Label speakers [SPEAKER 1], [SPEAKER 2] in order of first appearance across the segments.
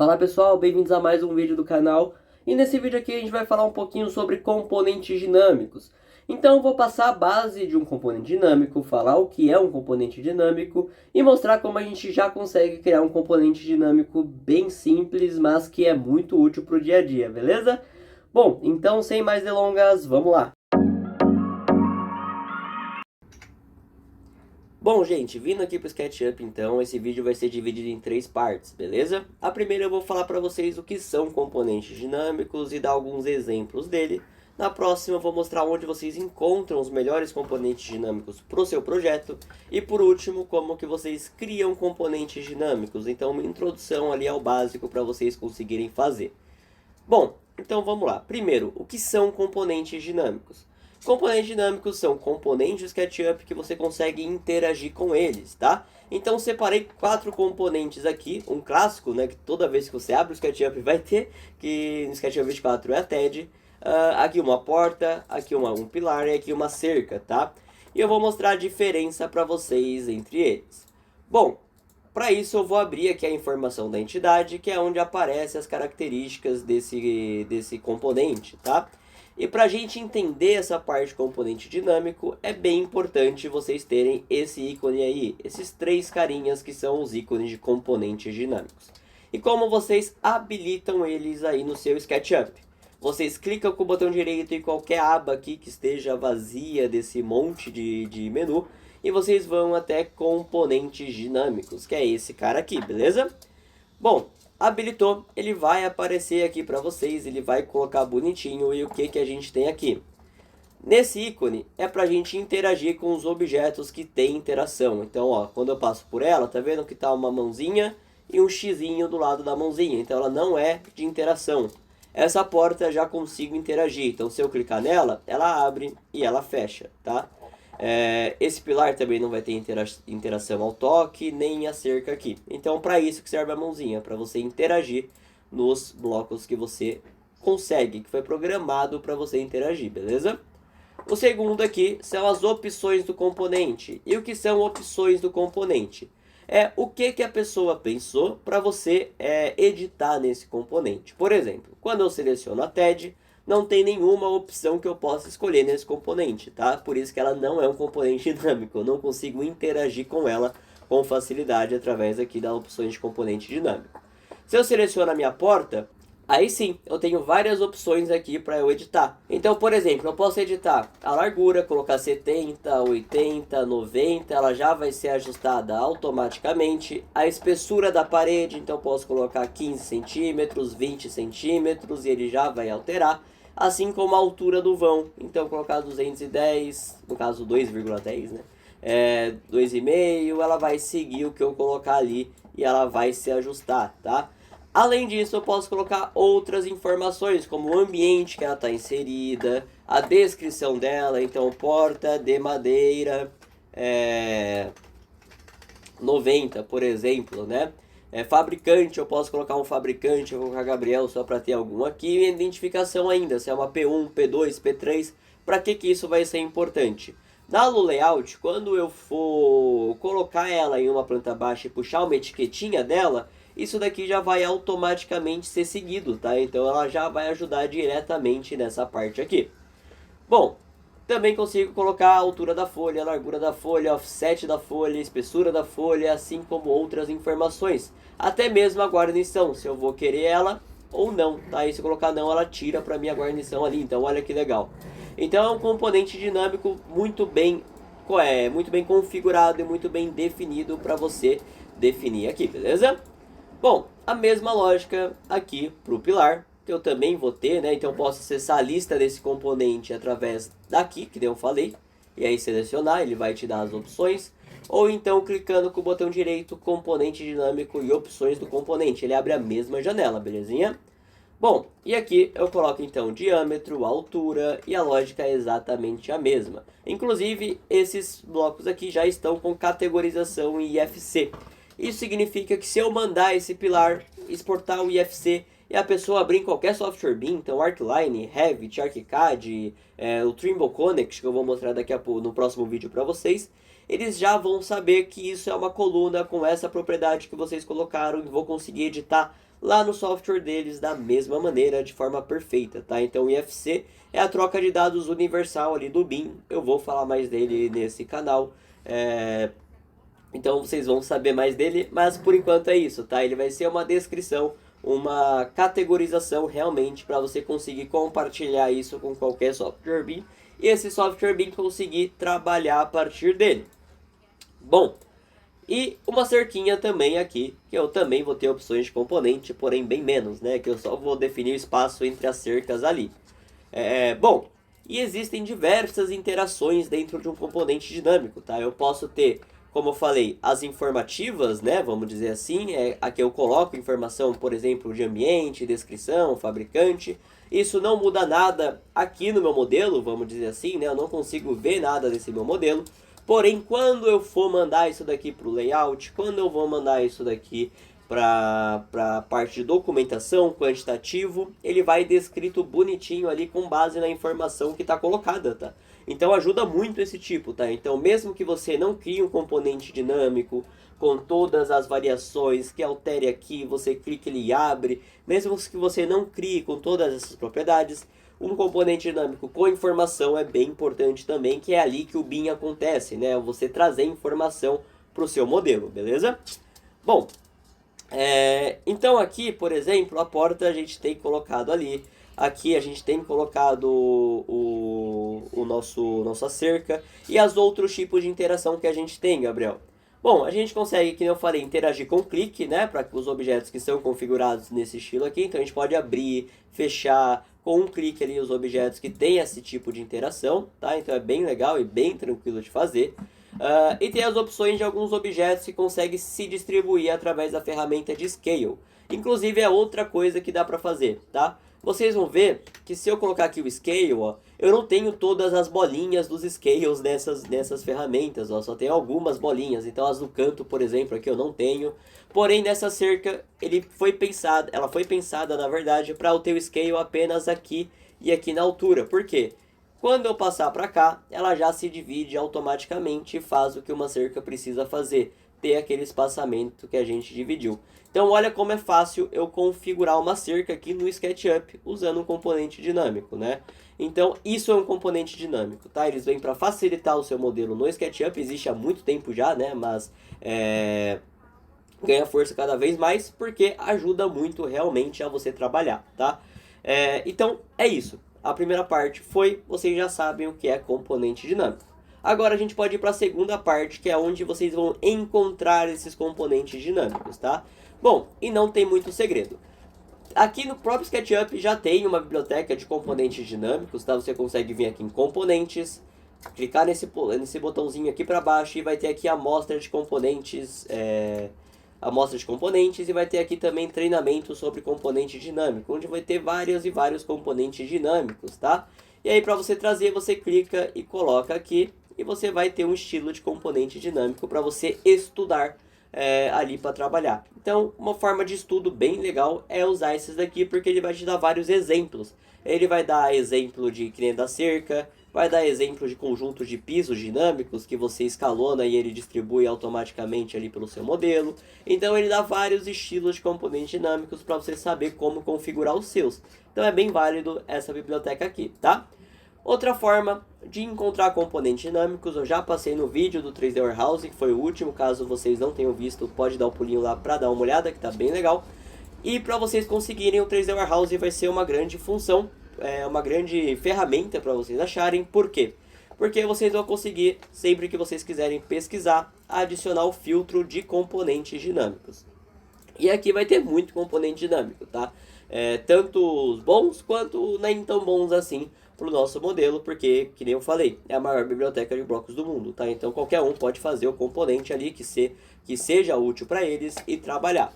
[SPEAKER 1] Fala pessoal, bem-vindos a mais um vídeo do canal. E nesse vídeo aqui a gente vai falar um pouquinho sobre componentes dinâmicos. Então eu vou passar a base de um componente dinâmico, falar o que é um componente dinâmico e mostrar como a gente já consegue criar um componente dinâmico bem simples, mas que é muito útil para o dia a dia, beleza? Bom, então sem mais delongas, vamos lá! Bom, gente, vindo aqui para o SketchUp, então, esse vídeo vai ser dividido em 3 partes, beleza? A primeira eu vou falar para vocês o que são componentes dinâmicos e dar alguns exemplos dele. Na próxima eu vou mostrar onde vocês encontram os melhores componentes dinâmicos para o seu projeto. E por último, como que vocês criam componentes dinâmicos. Então, uma introdução ali ao básico para vocês conseguirem fazer. Bom, então vamos lá. Primeiro, o que são componentes dinâmicos? Componentes dinâmicos são componentes do SketchUp que você consegue interagir com eles, tá? Então separei 4 componentes aqui, um clássico, né, que toda vez que você abre o SketchUp vai ter, que no SketchUp 24 é a TED, aqui uma porta, aqui um pilar e aqui uma cerca, tá? E eu vou mostrar a diferença para vocês entre eles. Bom, para isso eu vou abrir aqui a informação da entidade, que é onde aparecem as características desse componente, tá? E para a gente entender essa parte de componente dinâmico, é bem importante vocês terem esse ícone aí, esses 3 carinhas que são os ícones de componentes dinâmicos. E como vocês habilitam eles aí no seu SketchUp? Vocês clicam com o botão direito em qualquer aba aqui que esteja vazia desse monte de menu, e vocês vão até componentes dinâmicos, que é esse cara aqui, beleza? Bom, habilitou, ele vai aparecer aqui para vocês, ele vai colocar bonitinho e o que a gente tem aqui. Nesse ícone é para a gente interagir com os objetos que têm interação. Então, ó, quando eu passo por ela, tá vendo que tá uma mãozinha e um xizinho do lado da mãozinha. Então, ela não é de interação. Essa porta já consigo interagir. Então, se eu clicar nela, ela abre e ela fecha, tá? Esse pilar também não vai ter interação ao toque, nem a cerca aqui. Então, para isso que serve a mãozinha, para você interagir nos blocos que você consegue, que foi programado para você interagir, beleza? O segundo aqui são as opções do componente. E o que são opções do componente? É o que a pessoa pensou para você editar nesse componente. Por exemplo, quando eu seleciono a TED, não tem nenhuma opção que eu possa escolher nesse componente, tá? Por isso que ela não é um componente dinâmico, eu não consigo interagir com ela com facilidade através aqui das opções de componente dinâmico. Se eu seleciono a minha porta, aí sim, eu tenho várias opções aqui para eu editar. Então, por exemplo, eu posso editar a largura, colocar 70, 80, 90, ela já vai ser ajustada automaticamente. A espessura da parede, então eu posso colocar 15 centímetros, 20 centímetros e ele já vai alterar. Assim como a altura do vão, então colocar 210, no caso 2,10, né? 2,5, ela vai seguir o que eu colocar ali e ela vai se ajustar, tá? Além disso, eu posso colocar outras informações, como o ambiente que ela está inserida, a descrição dela, então porta de madeira 90, por exemplo, né? Fabricante, eu posso colocar um fabricante, eu vou colocar Gabriel só para ter algum aqui, e identificação ainda, se é uma P1, P2, P3, para que isso vai ser importante? Na Lu Layout, quando eu for colocar ela em uma planta baixa e puxar uma etiquetinha dela, isso daqui já vai automaticamente ser seguido, tá? Então ela já vai ajudar diretamente nessa parte aqui. Bom, também consigo colocar a altura da folha, a largura da folha, offset da folha, espessura da folha, assim como outras informações. Até mesmo a guarnição, se eu vou querer ela ou não, tá? E se eu colocar não, ela tira para mim a guarnição ali, então olha que legal. Então é um componente dinâmico muito bem configurado e muito bem definido para você definir aqui, beleza? Bom, a mesma lógica aqui para o pilar, que eu também vou ter, né? Então eu posso acessar a lista desse componente através daqui, que eu falei, e aí selecionar, ele vai te dar as opções, ou então clicando com o botão direito, componente dinâmico e opções do componente, ele abre a mesma janela, belezinha? Bom, e aqui eu coloco então diâmetro, altura e a lógica é exatamente a mesma. Inclusive, esses blocos aqui já estão com categorização em IFC. Isso significa que se eu mandar esse pilar exportar o IFC e a pessoa abrir em qualquer software BIM, então Arcline, Revit, ArchiCAD, o Trimble Connect, que eu vou mostrar daqui a pouco no próximo vídeo para vocês, eles já vão saber que isso é uma coluna com essa propriedade que vocês colocaram e vou conseguir editar lá no software deles da mesma maneira, de forma perfeita, tá? Então o IFC é a troca de dados universal ali do BIM, eu vou falar mais dele nesse canal, então vocês vão saber mais dele, mas por enquanto é isso, tá? Ele vai ser uma descrição, uma categorização realmente para você conseguir compartilhar isso com qualquer software BIM e esse software BIM conseguir trabalhar a partir dele. Bom, e uma cerquinha também aqui, que eu também vou ter opções de componente, porém bem menos, né? Que eu só vou definir o espaço entre as cercas ali. Bom, e existem diversas interações dentro de um componente dinâmico, tá? Eu posso ter, como eu falei, as informativas, né? Vamos dizer assim, aqui eu coloco informação, por exemplo, de ambiente, descrição, fabricante. Isso não muda nada aqui no meu modelo, vamos dizer assim, né? Eu não consigo ver nada desse meu modelo. Porém, quando eu for mandar isso daqui para o layout, quando eu vou mandar isso daqui para a parte de documentação, quantitativo, ele vai descrito bonitinho ali com base na informação que está colocada, tá? Então ajuda muito esse tipo, tá? Então mesmo que você não crie um componente dinâmico com todas as variações, que altere aqui, você clica e ele abre, mesmo que você não crie com todas essas propriedades, um componente dinâmico com informação é bem importante também, que é ali que o BIM acontece, né? Você trazer informação para o seu modelo, beleza? Bom, então aqui, por exemplo, a porta a gente tem colocado ali. Aqui a gente tem colocado nossa cerca e os outros tipos de interação que a gente tem, Gabriel. Bom, a gente consegue, como eu falei, interagir com clique, né, para os objetos que são configurados nesse estilo aqui. Então a gente pode abrir, fechar com um clique ali os objetos que tem esse tipo de interação, tá? Então é bem legal e bem tranquilo de fazer. E tem as opções de alguns objetos que conseguem se distribuir através da ferramenta de Scale. Inclusive é outra coisa que dá para fazer, tá? Vocês vão ver que se eu colocar aqui o Scale, ó, eu não tenho todas as bolinhas dos Scales nessas ferramentas, ó, só tem algumas bolinhas. Então as do canto, por exemplo, aqui eu não tenho. Porém, nessa cerca, ela foi pensada, na verdade, para o teu Scale apenas aqui e aqui na altura. Por quê? Quando eu passar para cá, ela já se divide automaticamente e faz o que uma cerca precisa fazer, ter aquele espaçamento que a gente dividiu. Então olha como é fácil eu configurar uma cerca aqui no SketchUp usando um componente dinâmico, né? Então isso é um componente dinâmico, tá? Eles vêm para facilitar o seu modelo no SketchUp, existe há muito tempo já, né? Mas ganha força cada vez mais porque ajuda muito realmente a você trabalhar, tá? Então é isso. A primeira parte foi, vocês já sabem o que é componente dinâmico. Agora a gente pode ir para a segunda parte, que é onde vocês vão encontrar esses componentes dinâmicos, tá? Bom, e não tem muito segredo. Aqui no próprio SketchUp já tem uma biblioteca de componentes dinâmicos, tá? Você consegue vir aqui em componentes, clicar nesse botãozinho aqui para baixo e vai ter aqui a amostra de componentes, e vai ter aqui também treinamento sobre componente dinâmico, onde vai ter vários e vários componentes dinâmicos, tá? E aí para você trazer, você clica e coloca aqui e você vai ter um estilo de componente dinâmico para você estudar ali para trabalhar. Então, uma forma de estudo bem legal é usar esses daqui, porque ele vai te dar vários exemplos. Ele vai dar exemplo de que nem da cerca, vai dar exemplo de conjuntos de pisos dinâmicos que você escalona e ele distribui automaticamente ali pelo seu modelo. Então ele dá vários estilos de componentes dinâmicos para você saber como configurar os seus. Então é bem válido essa biblioteca aqui, tá? Outra forma de encontrar componentes dinâmicos, eu já passei no vídeo do 3D Warehouse, que foi o último, caso vocês não tenham visto, pode dar um pulinho lá para dar uma olhada, que tá bem legal. E para vocês conseguirem, o 3D Warehouse vai ser uma grande função, uma grande ferramenta para vocês acharem. Por quê? Porque vocês vão conseguir, sempre que vocês quiserem pesquisar, adicionar o filtro de componentes dinâmicos. E aqui vai ter muito componente dinâmico, tá? Tanto os bons quanto nem tão bons assim para o nosso modelo, porque, que nem eu falei, é a maior biblioteca de blocos do mundo, tá? Então qualquer um pode fazer o componente ali que seja útil para eles e trabalhar.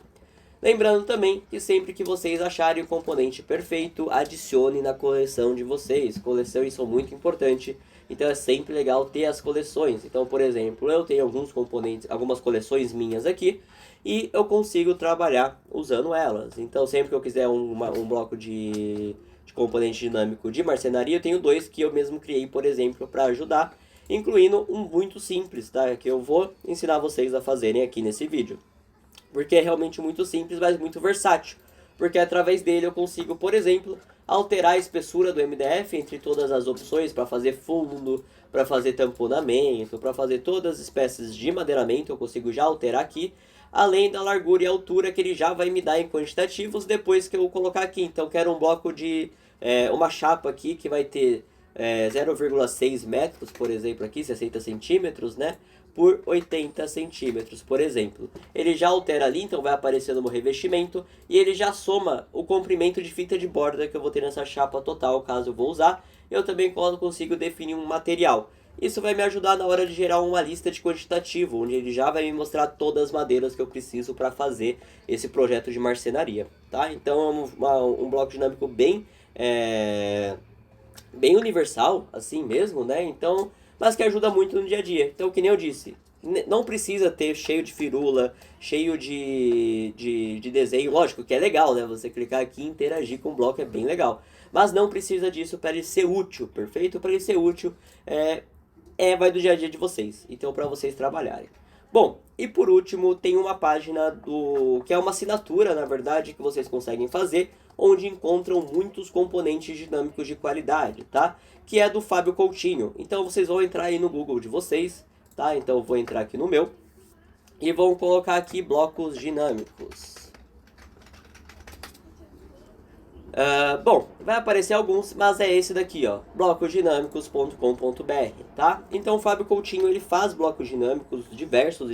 [SPEAKER 1] Lembrando também que sempre que vocês acharem o componente perfeito, adicione na coleção de vocês. Coleções são muito importantes, então é sempre legal ter as coleções. Então, por exemplo, eu tenho alguns componentes, algumas coleções minhas aqui, e eu consigo trabalhar usando elas. Então, sempre que eu quiser um bloco de componente dinâmico de marcenaria, eu tenho dois que eu mesmo criei, por exemplo, para ajudar, incluindo um muito simples, tá? Que eu vou ensinar vocês a fazerem aqui nesse vídeo. Porque é realmente muito simples, mas muito versátil. porque através dele eu consigo, por exemplo, alterar a espessura do MDF entre todas as opções para fazer fundo, para fazer tamponamento, para fazer todas as espécies de madeiramento, eu consigo já alterar aqui, além da largura e altura que ele já vai me dar em quantitativos depois que eu colocar aqui. Então quero um bloco de uma chapa aqui que vai ter 0,6 metros, por exemplo, aqui, 60 centímetros, né? Por 80 centímetros, por exemplo. Ele já altera ali, então vai aparecer no meu revestimento, e ele já soma o comprimento de fita de borda que eu vou ter nessa chapa total, caso eu vou usar. Eu também consigo definir um material. Isso vai me ajudar na hora de gerar uma lista de quantitativo, onde ele já vai me mostrar todas as madeiras que eu preciso para fazer esse projeto de marcenaria, tá? Então é um bloco dinâmico bem universal, assim mesmo, né? Então, mas que ajuda muito no dia a dia. Então, que nem eu disse, não precisa ter cheio de firula, cheio de desenho. Lógico que é legal, né? Você clicar aqui e interagir com o bloco é bem legal. Mas não precisa disso para ele ser útil, perfeito? Para ele ser útil, vai do dia a dia de vocês. Então, para vocês trabalharem. Bom, e por último, tem uma página que é uma assinatura, na verdade, que vocês conseguem fazer, onde encontram muitos componentes dinâmicos de qualidade, tá? Que é do Fábio Coutinho. Então vocês vão entrar aí no Google de vocês, tá? Então eu vou entrar aqui no meu e vão colocar aqui blocos dinâmicos. Bom, vai aparecer alguns, mas é esse daqui, ó, blocosdinâmicos.com.br, tá? Então o Fábio Coutinho, ele faz blocos dinâmicos diversos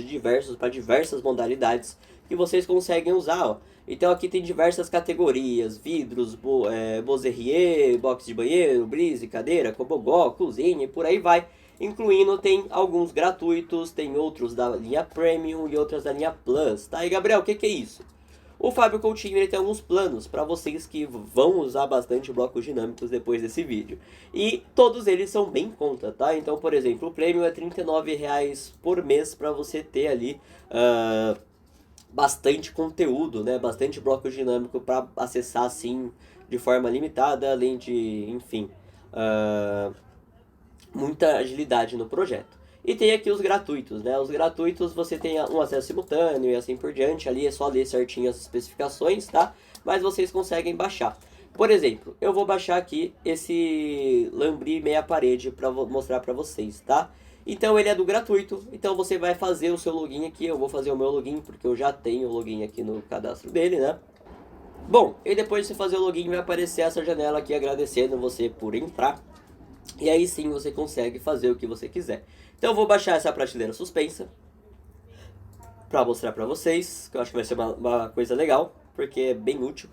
[SPEAKER 1] para diversas modalidades que vocês conseguem usar, ó. Então aqui tem diversas categorias, vidros, Bozerrier, box de banheiro, brise, cadeira, cobogó, cozinha e por aí vai. Incluindo, tem alguns gratuitos, tem outros da linha Premium e outras da linha Plus, tá? E Gabriel, o que é isso? O Fábio Coutinho, ele tem alguns planos para vocês que vão usar bastante blocos dinâmicos depois desse vídeo. E todos eles são bem em conta, tá? Então, por exemplo, o prêmio é R$ 39,00 por mês para você ter ali bastante conteúdo, né? Bastante bloco dinâmico para acessar assim de forma limitada, além de, enfim, muita agilidade no projeto. E tem aqui os gratuitos, né? Os gratuitos você tem um acesso simultâneo e assim por diante. Ali é só ler certinho as especificações, tá? Mas vocês conseguem baixar. Por exemplo, eu vou baixar aqui esse Lambri meia parede para mostrar para vocês, tá? Então ele é do gratuito, então você vai fazer o seu login aqui. Eu vou fazer o meu login porque eu já tenho o login aqui no cadastro dele, né? Bom, e depois de você fazer o login vai aparecer essa janela aqui agradecendo você por entrar. E aí sim você consegue fazer o que você quiser. Então eu vou baixar essa prateleira suspensa para mostrar para vocês, que eu acho que vai ser uma coisa legal, porque é bem útil.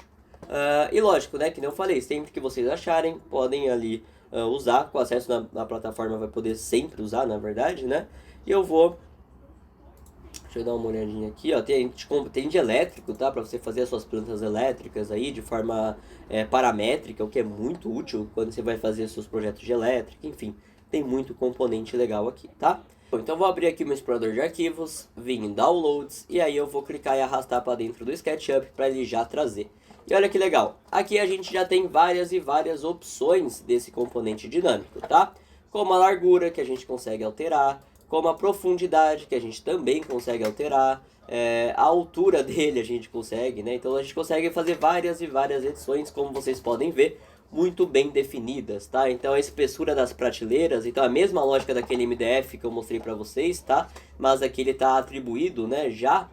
[SPEAKER 1] E lógico, né, que nem eu falei, sempre que vocês acharem, podem ali usar, com acesso na plataforma vai poder sempre usar, na verdade, né? E eu vou... Deixa eu dar uma olhadinha aqui, ó, tem de elétrico, tá? Para você fazer as suas plantas elétricas aí de forma paramétrica, o que é muito útil quando você vai fazer seus projetos de elétrica, enfim. Tem muito componente legal aqui, tá? Bom, então vou abrir aqui meu explorador de arquivos, vir em Downloads, e aí eu vou clicar e arrastar para dentro do SketchUp para ele já trazer. E olha que legal, aqui a gente já tem várias e várias opções desse componente dinâmico, tá? Como a largura, que a gente consegue alterar, como a profundidade, que a gente também consegue alterar, a altura dele a gente consegue, né? Então a gente consegue fazer várias e várias edições, como vocês podem ver, muito bem definidas, tá? Então a espessura das prateleiras, então a mesma lógica daquele MDF que eu mostrei para vocês, tá? Mas aqui ele está atribuído, né, já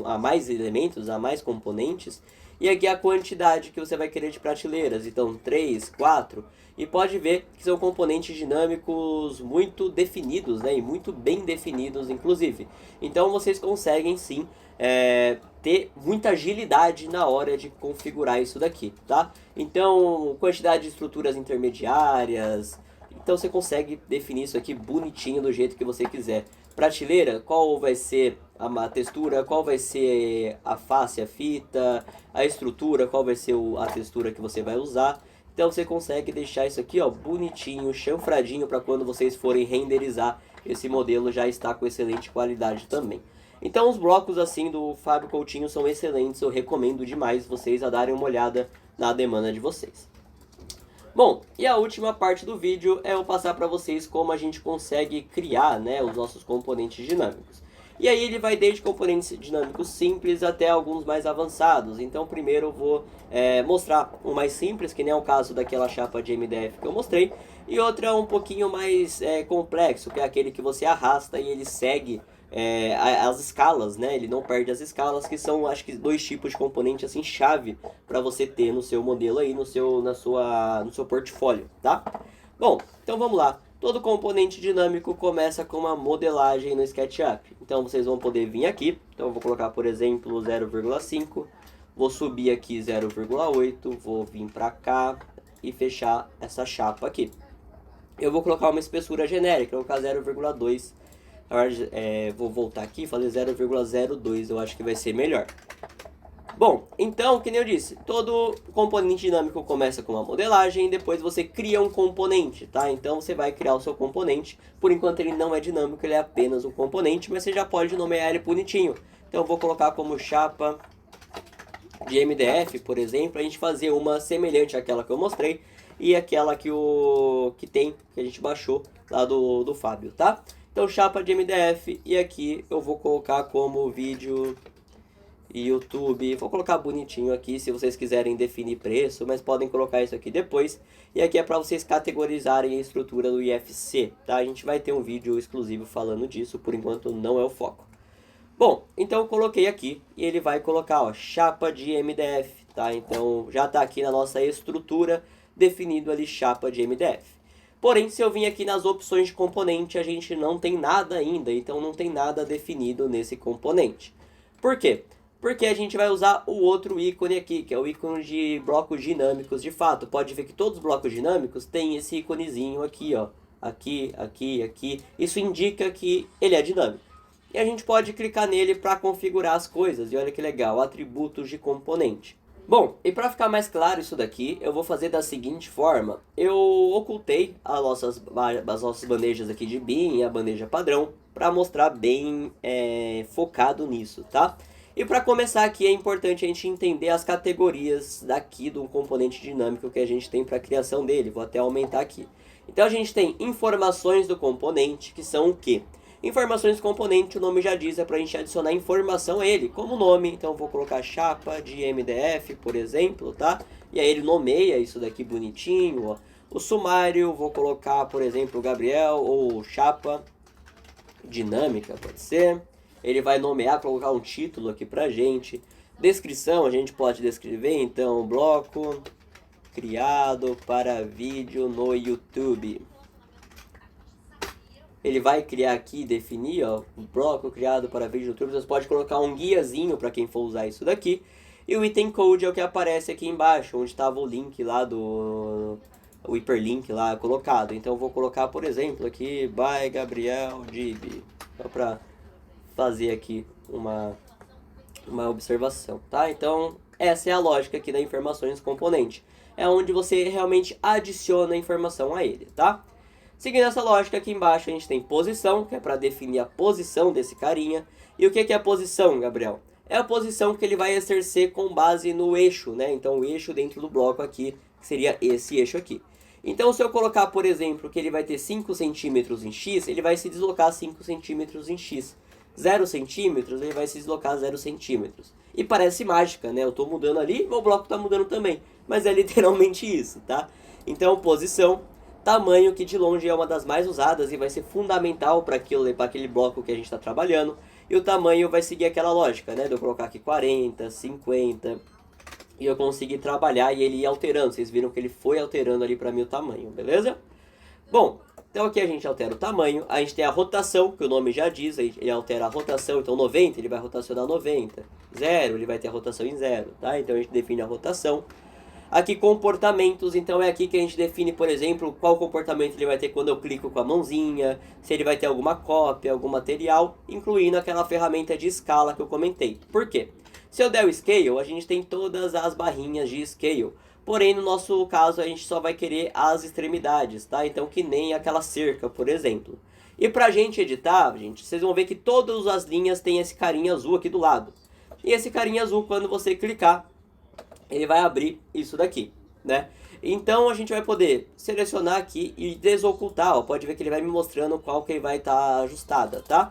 [SPEAKER 1] a mais elementos, a mais componentes. E aqui a quantidade que você vai querer de prateleiras, então 3, 4, e pode ver que são componentes dinâmicos muito definidos, né, e muito bem definidos inclusive. Então vocês conseguem sim ter muita agilidade na hora de configurar isso daqui, tá? Então, quantidade de estruturas intermediárias, então você consegue definir isso aqui bonitinho do jeito que você quiser. Prateleira, qual vai ser a textura, qual vai ser a face, a fita, a estrutura, qual vai ser a textura que você vai usar. Então você consegue deixar isso aqui, ó, bonitinho, chanfradinho, para quando vocês forem renderizar, esse modelo já está com excelente qualidade também. Então os blocos assim do Fábio Coutinho são excelentes, eu recomendo demais vocês a darem uma olhada na demanda de vocês. Bom, e a última parte do vídeo é eu passar para vocês como a gente consegue criar, né, os nossos componentes dinâmicos. E aí ele vai desde componentes dinâmicos simples até alguns mais avançados. Então primeiro eu vou mostrar um mais simples, que nem é o caso daquela chapa de MDF que eu mostrei. E outra um pouquinho mais complexo, que é aquele que você arrasta e ele segue as escalas, né? Ele não perde as escalas, que são, acho que, dois tipos de componente assim chave para você ter no seu modelo aí, no seu portfólio, tá? Bom, então vamos lá. Todo componente dinâmico começa com uma modelagem no SketchUp. Então vocês vão poder vir aqui. Então eu vou colocar, por exemplo, 0,5. Vou subir aqui 0,8. Vou vir para cá e fechar essa chapa aqui. Eu vou colocar uma espessura genérica, vou colocar 0,2. Vou voltar aqui e fazer 0,02, eu acho que vai ser melhor. Bom, então, que nem eu disse, todo componente dinâmico começa com uma modelagem e depois você cria um componente, tá? Então você vai criar o seu componente. Por enquanto ele não é dinâmico, ele é apenas um componente, mas você já pode nomear ele bonitinho. Então eu vou colocar como chapa de MDF, por exemplo, a gente fazer uma semelhante àquela que eu mostrei e aquela que a gente baixou lá do Fábio, tá? Então chapa de MDF e aqui eu vou colocar como vídeo YouTube, vou colocar bonitinho aqui se vocês quiserem definir preço, mas podem colocar isso aqui depois. E aqui é para vocês categorizarem a estrutura do IFC, tá? A gente vai ter um vídeo exclusivo falando disso, por enquanto não é o foco. Bom, então eu coloquei aqui e ele vai colocar, ó, chapa de MDF, tá? Então já está aqui na nossa estrutura definido ali chapa de MDF. Porém, se eu vim aqui nas opções de componente, a gente não tem nada ainda, então não tem nada definido nesse componente. Por quê? Porque a gente vai usar o outro ícone aqui, que é o ícone de blocos dinâmicos de fato. Pode ver que todos os blocos dinâmicos têm esse íconezinho aqui, ó. Aqui, aqui, aqui. Isso indica que ele é dinâmico. E a gente pode clicar nele para configurar as coisas. E olha que legal, atributos de componente. Bom, e para ficar mais claro isso daqui, eu vou fazer da seguinte forma. Eu ocultei as nossas bandejas aqui de bin e a bandeja padrão para mostrar bem focado nisso, tá? E para começar aqui é importante a gente entender as categorias daqui do componente dinâmico que a gente tem para a criação dele. Vou até aumentar aqui. Então a gente tem informações do componente, que são o quê? Informações do componente, o nome já diz, é para a gente adicionar informação a ele, como nome. Então eu vou colocar chapa de MDF, por exemplo, tá? E aí ele nomeia isso daqui bonitinho, ó. O sumário, vou colocar, por exemplo, Gabriel ou chapa dinâmica, pode ser. Ele vai nomear, colocar um título aqui pra gente. Descrição, a gente pode descrever, então, bloco criado para vídeo no YouTube. Ele vai criar aqui, definir, ó, um bloco criado para vídeo no YouTube. Você pode colocar um guiazinho para quem for usar isso daqui. E o item code é o que aparece aqui embaixo, onde estava o link lá o hiperlink lá colocado. Então eu vou colocar, por exemplo, aqui by Gabriel Dib, só para fazer aqui uma observação, tá? Então essa é a lógica aqui da informações componente, é onde você realmente adiciona informação a ele, tá? Seguindo essa lógica, aqui embaixo a gente tem posição, que é para definir a posição desse carinha. E o que é a posição, Gabriel? É a posição que ele vai exercer com base no eixo, né? Então o eixo dentro do bloco aqui seria esse eixo aqui. Então se eu colocar, por exemplo, que ele vai ter 5 centímetros em x, ele vai se deslocar 5 centímetros em x. 0 centímetros, ele vai se deslocar 0 centímetros. E parece mágica, né? Eu estou mudando ali, meu bloco está mudando também. Mas é literalmente isso, tá? Então, posição, tamanho, que de longe é uma das mais usadas e vai ser fundamental para aquele bloco que a gente está trabalhando. E o tamanho vai seguir aquela lógica, né? De eu colocar aqui 40, 50... e eu consegui trabalhar e ele ia alterando. Vocês viram que ele foi alterando ali para mim o tamanho, beleza? Bom, então aqui a gente altera o tamanho. A gente tem a rotação, que o nome já diz. Ele altera a rotação, então 90 ele vai rotacionar 90. 0 ele vai ter a rotação em 0, tá? Então a gente define a rotação. Aqui comportamentos, então é aqui que a gente define, por exemplo, qual comportamento ele vai ter quando eu clico com a mãozinha, se ele vai ter alguma cópia, algum material, incluindo aquela ferramenta de escala que eu comentei. Por quê? Se eu der o Scale, a gente tem todas as barrinhas de Scale. Porém, no nosso caso, a gente só vai querer as extremidades, tá? Então, que nem aquela cerca, por exemplo. E pra gente editar, gente, vocês vão ver que todas as linhas têm esse carinha azul aqui do lado. E esse carinha azul, quando você clicar, ele vai abrir isso daqui, né? Então, a gente vai poder selecionar aqui e desocultar, ó. Pode ver que ele vai me mostrando qual que vai estar ajustada, tá?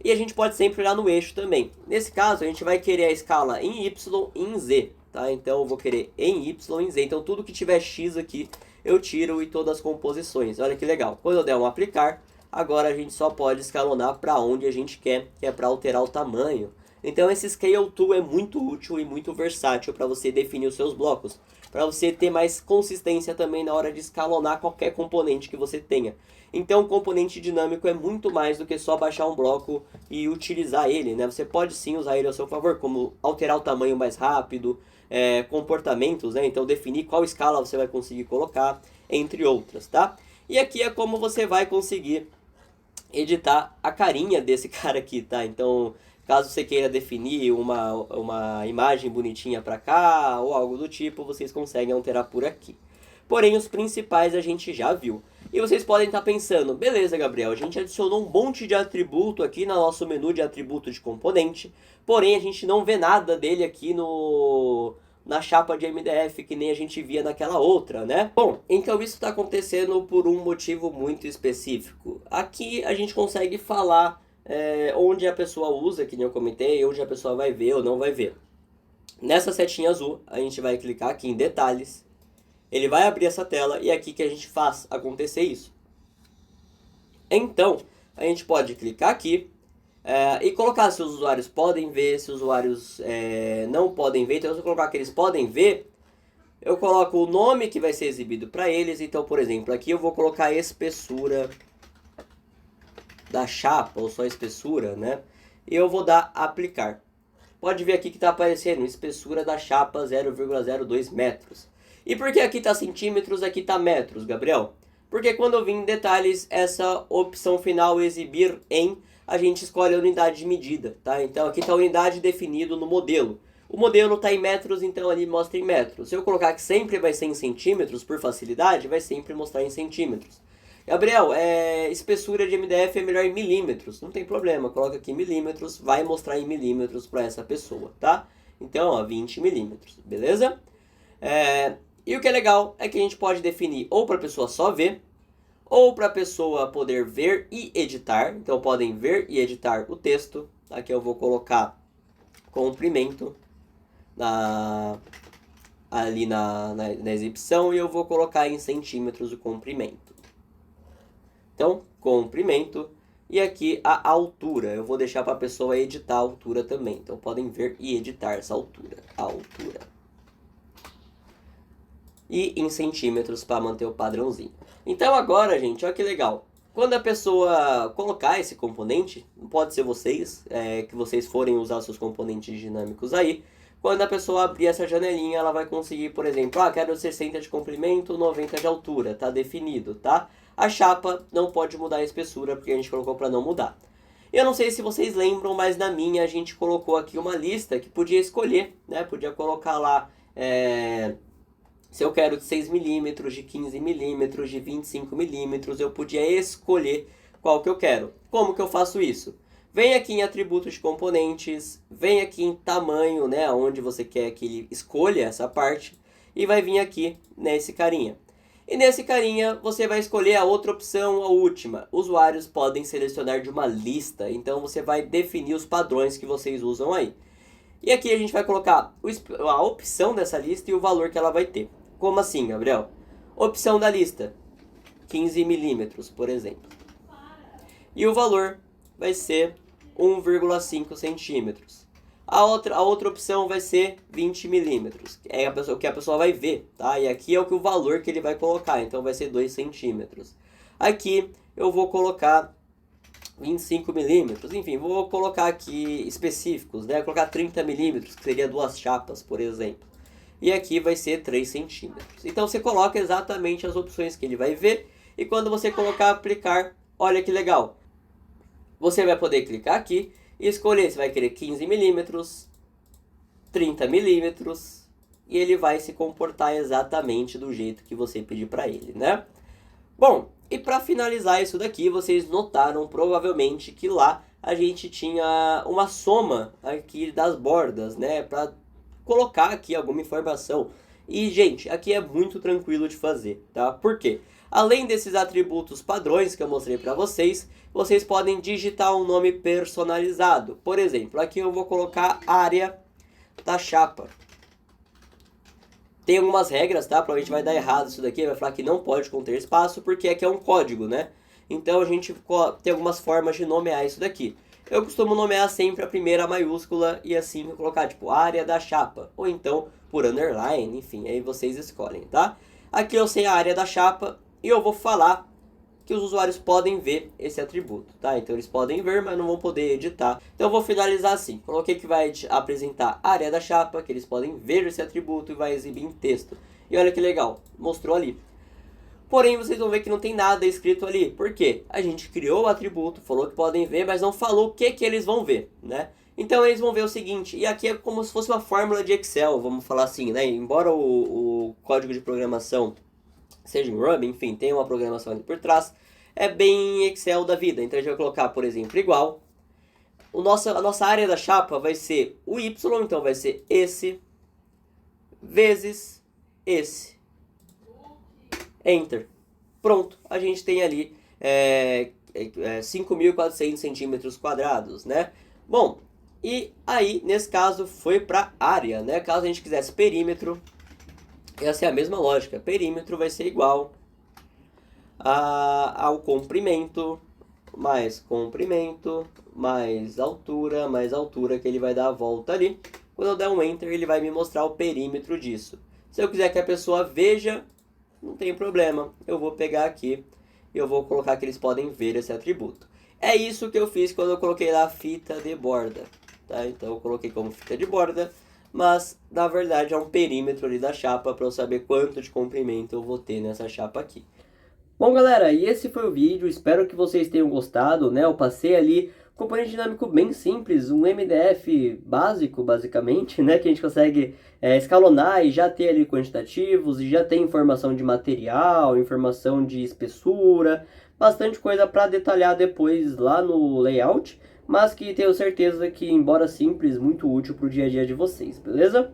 [SPEAKER 1] E a gente pode sempre olhar no eixo também. Nesse caso, a gente vai querer a escala em Y e em Z, tá? Então eu vou querer em Y e em Z. Então tudo que tiver X aqui, eu tiro e todas as composições. Olha que legal. Quando eu der um aplicar, agora a gente só pode escalonar para onde a gente quer, que é para alterar o tamanho. Então esse Scale Tool é muito útil e muito versátil para você definir os seus blocos. Para você ter mais consistência também na hora de escalonar qualquer componente que você tenha. Então, o componente dinâmico é muito mais do que só baixar um bloco e utilizar ele, né? Você pode sim usar ele ao seu favor, como alterar o tamanho mais rápido, comportamentos, né? Então, definir qual escala você vai conseguir colocar, entre outras, tá? E aqui é como você vai conseguir editar a carinha desse cara aqui, tá? Então, caso você queira definir uma imagem bonitinha para cá ou algo do tipo, vocês conseguem alterar por aqui. Porém, os principais a gente já viu. E vocês podem estar pensando, beleza, Gabriel, a gente adicionou um monte de atributo aqui no nosso menu de atributo de componente, porém a gente não vê nada dele aqui na chapa de MDF, que nem a gente via naquela outra, né? Bom, então isso está acontecendo por um motivo muito específico. Aqui a gente consegue falar onde a pessoa usa, que nem eu comentei, onde a pessoa vai ver ou não vai ver. Nessa setinha azul, a gente vai clicar aqui em detalhes. Ele vai abrir essa tela e é aqui que a gente faz acontecer isso. Então, a gente pode clicar aqui e colocar se os usuários podem ver, se os usuários não podem ver. Então, se eu colocar que eles podem ver, eu coloco o nome que vai ser exibido para eles. Então, por exemplo, aqui eu vou colocar a espessura da chapa, ou só espessura, né? E eu vou dar aplicar. Pode ver aqui que está aparecendo espessura da chapa 0,02 metros. E por que aqui está centímetros, aqui está metros, Gabriel? Porque quando eu vim em detalhes, essa opção final exibir em, a gente escolhe a unidade de medida, tá? Então aqui está a unidade definido no modelo. O modelo está em metros, então ali mostra em metros. Se eu colocar que sempre vai ser em centímetros, por facilidade, vai sempre mostrar em centímetros. Gabriel, espessura de MDF é melhor em milímetros. Não tem problema, coloca aqui milímetros, vai mostrar em milímetros para essa pessoa, tá? Então, ó, 20 milímetros, beleza? E o que é legal é que a gente pode definir ou para a pessoa só ver, ou para a pessoa poder ver e editar. Então podem ver e editar o texto. Aqui eu vou colocar comprimento ali na exibição e eu vou colocar em centímetros o comprimento. Então, comprimento. E aqui a altura. Eu vou deixar para a pessoa editar a altura também. Então podem ver e editar essa altura. A altura. E em centímetros para manter o padrãozinho. Então agora, gente, olha que legal. Quando a pessoa colocar esse componente, pode ser vocês, que vocês forem usar seus componentes dinâmicos aí. Quando a pessoa abrir essa janelinha, ela vai conseguir, por exemplo, quero 60 de comprimento, 90 de altura, tá definido, tá? A chapa não pode mudar a espessura, porque a gente colocou para não mudar. Eu não sei se vocês lembram, mas na minha a gente colocou aqui uma lista que podia escolher, né? Podia colocar lá... se eu quero de 6 milímetros, de 15 milímetros, de 25 milímetros, eu podia escolher qual que eu quero. Como que eu faço isso? Vem aqui em atributos de componentes, vem aqui em tamanho, né, onde você quer que ele escolha essa parte, e vai vir aqui nesse carinha. E nesse carinha você vai escolher a outra opção, a última. Usuários podem selecionar de uma lista, então você vai definir os padrões que vocês usam aí. E aqui a gente vai colocar a opção dessa lista e o valor que ela vai ter. Como assim, Gabriel? Opção da lista, 15 milímetros, por exemplo. E o valor vai ser 1,5 centímetros. A outra opção vai ser 20 milímetros, é o que a pessoa vai ver, tá? E aqui é o valor que ele vai colocar, então vai ser 2 centímetros. Aqui eu vou colocar 25 milímetros, enfim, vou colocar aqui específicos, né? Vou colocar 30 milímetros, que seria 2 chapas, por exemplo. E aqui vai ser 3 centímetros. Então você coloca exatamente as opções que ele vai ver. E quando você colocar aplicar, olha que legal. Você vai poder clicar aqui e escolher se vai querer 15 milímetros, 30 milímetros. E ele vai se comportar exatamente do jeito que você pedir para ele, né? Bom, e para finalizar isso daqui, vocês notaram provavelmente que lá a gente tinha uma soma aqui das bordas, né? Para colocar aqui alguma informação. E, gente, aqui é muito tranquilo de fazer, tá? Por quê? Além desses atributos padrões que eu mostrei para vocês, vocês podem digitar um nome personalizado. Por exemplo, aqui eu vou colocar área da chapa. Tem algumas regras, tá? Provavelmente vai dar errado isso daqui, vai falar que não pode conter espaço, porque aqui é um código, né? Então a gente tem algumas formas de nomear isso daqui. Eu costumo nomear sempre a primeira maiúscula e assim vou colocar tipo área da chapa, ou então por underline, enfim, aí vocês escolhem, tá? Aqui eu sei a área da chapa e eu vou falar que os usuários podem ver esse atributo, tá? Então eles podem ver, mas não vão poder editar. Então eu vou finalizar assim. Coloquei que vai apresentar a área da chapa, que eles podem ver esse atributo e vai exibir em texto. E olha que legal, mostrou ali. Porém, vocês vão ver que não tem nada escrito ali. Por quê? A gente criou o atributo, falou que podem ver, mas não falou o que eles vão ver, né? Então eles vão ver o seguinte, e aqui é como se fosse uma fórmula de Excel, vamos falar assim, né? Embora o código de programação seja em Ruby, enfim, tem uma programação ali por trás, é bem Excel da vida. Então a gente vai colocar, por exemplo, igual. A nossa área da chapa vai ser o Y, então vai ser esse, vezes esse. Enter. Pronto, a gente tem ali 5.400 centímetros quadrados, né? Bom, e aí, nesse caso, foi para área, né? Caso a gente quisesse perímetro, essa é a mesma lógica. Perímetro vai ser igual ao comprimento, mais altura, que ele vai dar a volta ali. Quando eu der um Enter, ele vai me mostrar o perímetro disso. Se eu quiser que a pessoa veja, não tem problema. Eu vou pegar aqui e eu vou colocar que eles podem ver esse atributo. É isso que eu fiz quando eu coloquei lá a fita de borda, tá? Então eu coloquei como fita de borda, mas na verdade é um perímetro ali da chapa para eu saber quanto de comprimento eu vou ter nessa chapa aqui. Bom, galera, e esse foi o vídeo, espero que vocês tenham gostado, né? Eu passei ali um componente dinâmico bem simples, um MDF básico, basicamente, né? Que a gente consegue escalonar e já ter ali quantitativos, e já tem informação de material, informação de espessura, bastante coisa para detalhar depois lá no layout, mas que tenho certeza que, embora simples, muito útil para o dia a dia de vocês, beleza?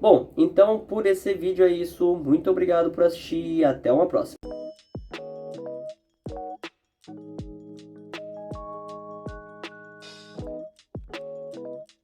[SPEAKER 1] Bom, então por esse vídeo é isso, muito obrigado por assistir e até uma próxima.